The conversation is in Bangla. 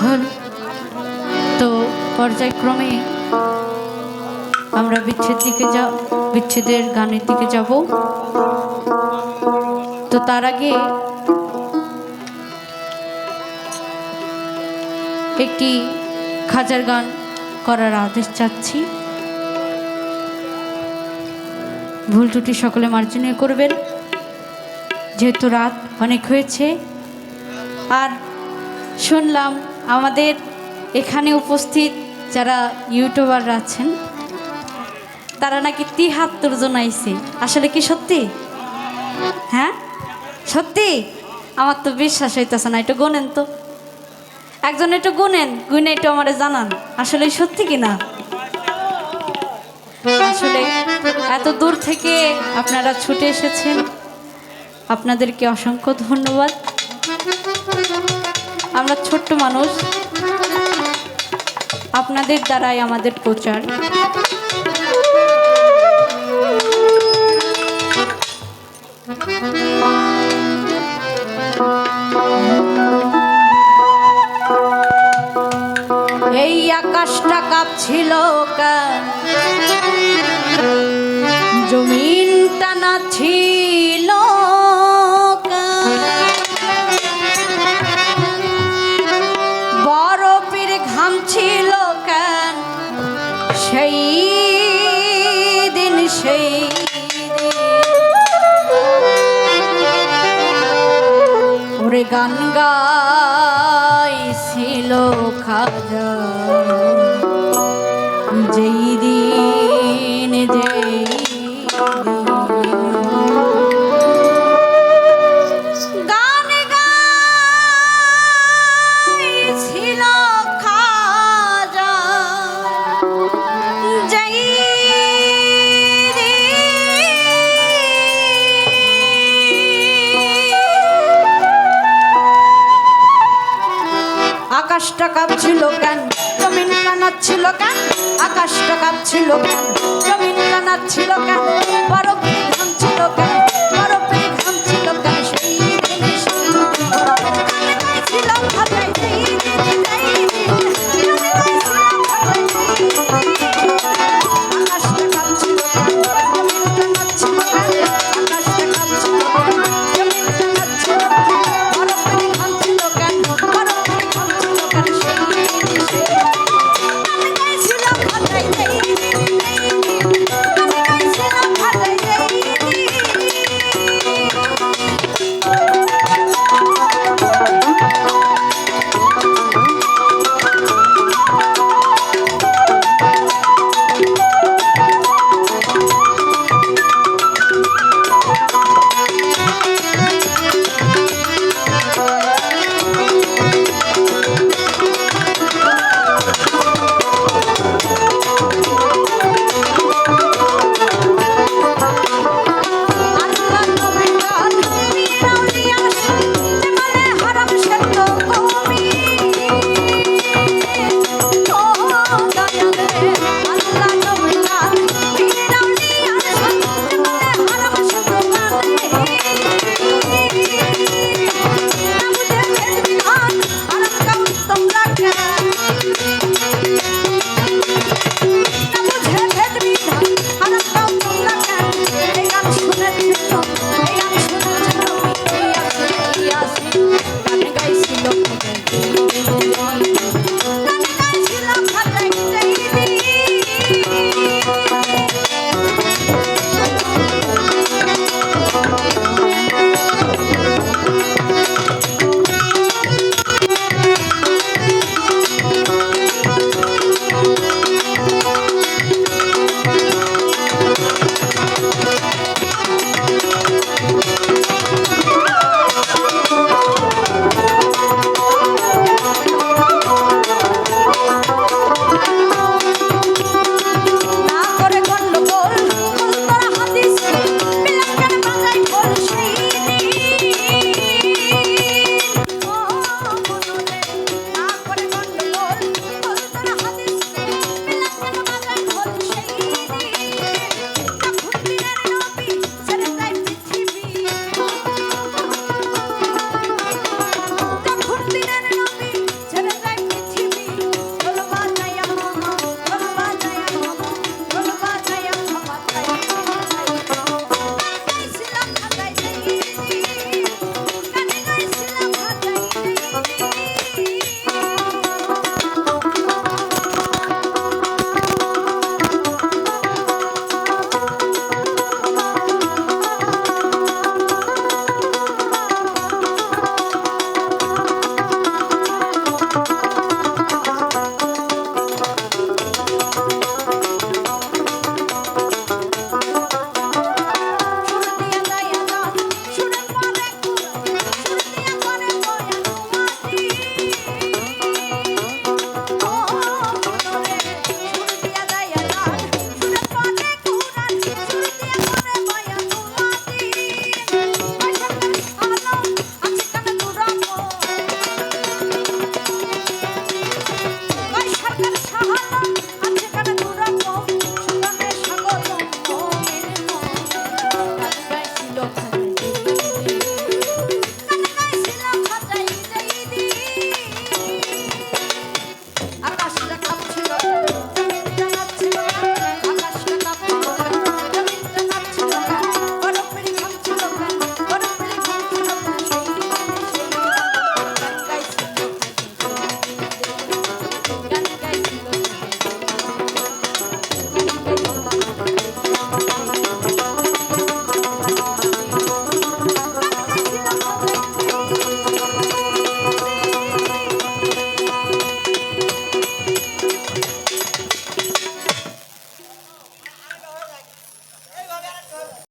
হল তো পর্যায়ক্রমে আমরা বিচ্ছেদের গানের দিকে যাব। তো তার আগে একটি খাজার গান করার আদেশ চাচ্ছি। ভুল ত্রুটি সকলে মার্জনীয় করবেন, যেহেতু রাত অনেক হয়েছে। আর শুনলাম আমাদের এখানে উপস্থিত যারা ইউটিউবাররা আছেন তারা নাকি ৭৩ জন আইছে। আসলে কি সত্যি? হ্যাঁ সত্যি? আমার তো বিশ্বাস হইতেছে না। একটু গোনেন তো, একজন একটু গুনেন, গুনে একটু আমারে জানান আসলে সত্যি কিনা। আসলে এত দূর থেকে আপনারা ছুটে এসেছেন, আপনাদেরকে অসংখ্য ধন্যবাদ। আমরা ছোট্ট মানুষ, আপনাদের দ্বারাই আমাদের প্রচার। এই আকাশটা কাঁপছিল কেন, জমিনটা না ছিল কেন, বরফের ঘাম ছিল কেন সেই দিন, সেই ওরে গান গাইছিল খাজা যেই দিন, যেই গান গাইছিল খাজা যেই আকাশটা কাঁপছিল কেন, জমিন কানাচ্ছিল কেন, আকাশটা কাঁপছিল কেন, জমিন কানাচ্ছিল কেন,